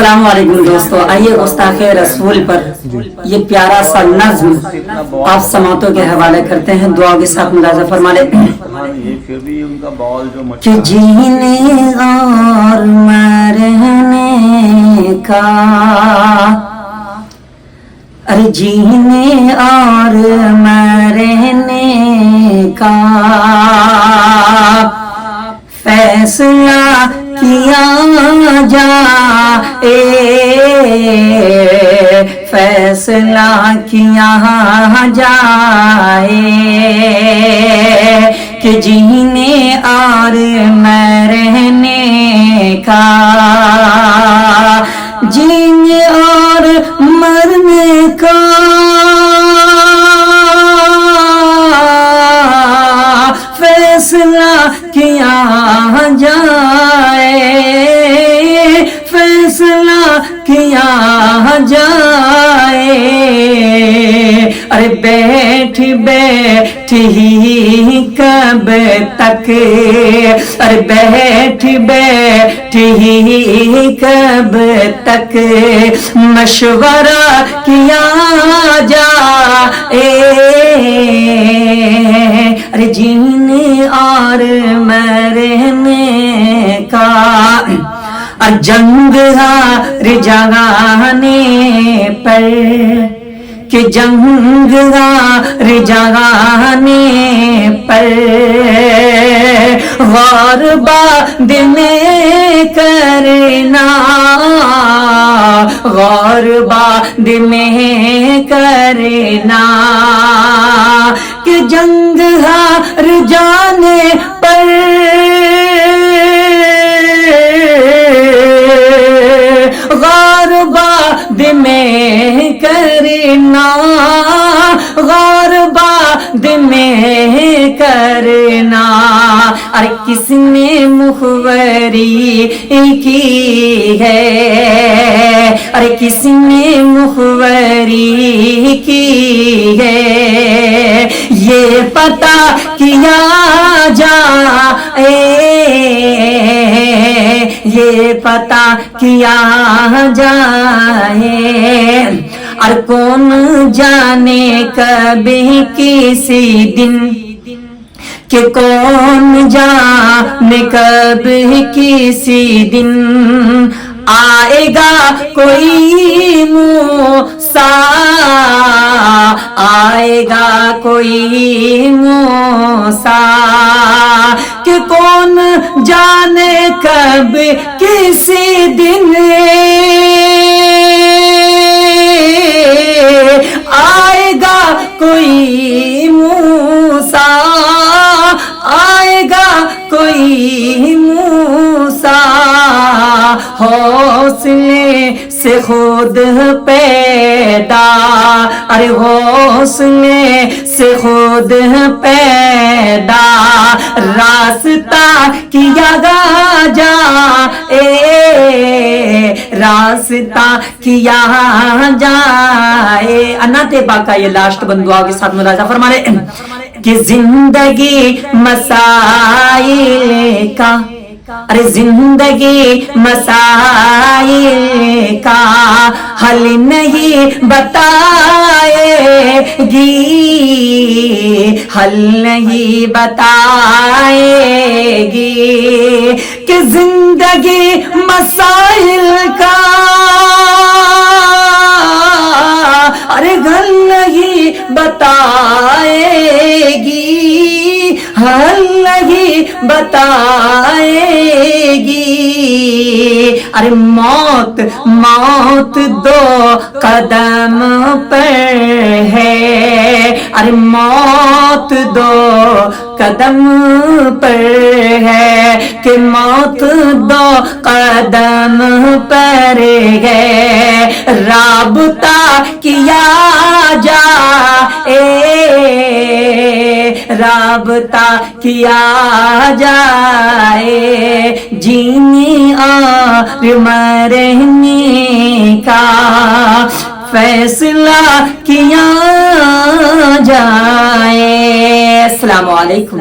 السلام علیکم دوستو، آئیے گستاخ رسول پر یہ پیارا سا نظم آپ سماعتوں کے حوالے کرتے ہیں، دعا کے ساتھ ملاحظہ فرما لیں کہ جینے اور مرنے کا، ارے جینے اور مرنے کا فیصلہ کیا جائے، فیصلہ کیا جائے کہ جینے اور مرنے کا، جینے اور مرنے کا فیصلہ کیا جائے، فیصلہ کیا جائے، ارے بیٹھ بیٹھ ہی کب تک، ارے بیٹھ بیٹھ ہی کب تک مشورہ کیا جائے، ارے جینے اور مرنے کا، اور جنگ ہار جانے پر، کہ جنگ ہار جانے پر غور بعد میں کرنا، غور بعد میں کرنا، کہ جنگ ہار جانے پر غور بعد میں کرنا، غور بعد میں کرنا، اور کس نے مخوری کی ہے، اور کس نے مخوری کی ہے، یہ پتہ کیا جائے، یہ پتہ کیا جائے، اور کون جانے کبھی کسی دن، کہ کون جانے کبھی کسی دن آئے گا کوئی موسیٰ، آئے گا کوئی موسیٰ، کہ کون جانے کب کسی دن آئے گا کوئی موسیٰ، آئے گا کوئی موسیٰ، حوصلے سے خود پیدا، ارے حوصلے سے خود پیدا راستہ کیا جائے، راستہ کیا جائے۔ انات پاکہ یہ لاسٹ بند دعا کے ساتھ ملاحظہ فرما لیں کہ زندگی مسائل کا، ارے زندگی مسائل کا حل نہیں بتائے گی، حل نہیں بتائے گی، کہ زندگی مسائل کا ارے حل نہیں بتائے گی، حل نہیں بتائے گی، ارے موت موت دو قدم پر ہے، ارے موت دو قدم پر ہے، کہ موت دو قدم پر ہے، رابطہ کیا جائے، رابطہ کیا جائے، جینے اور مرنے کا فیصلہ کیا جائے۔ السلام علیکم۔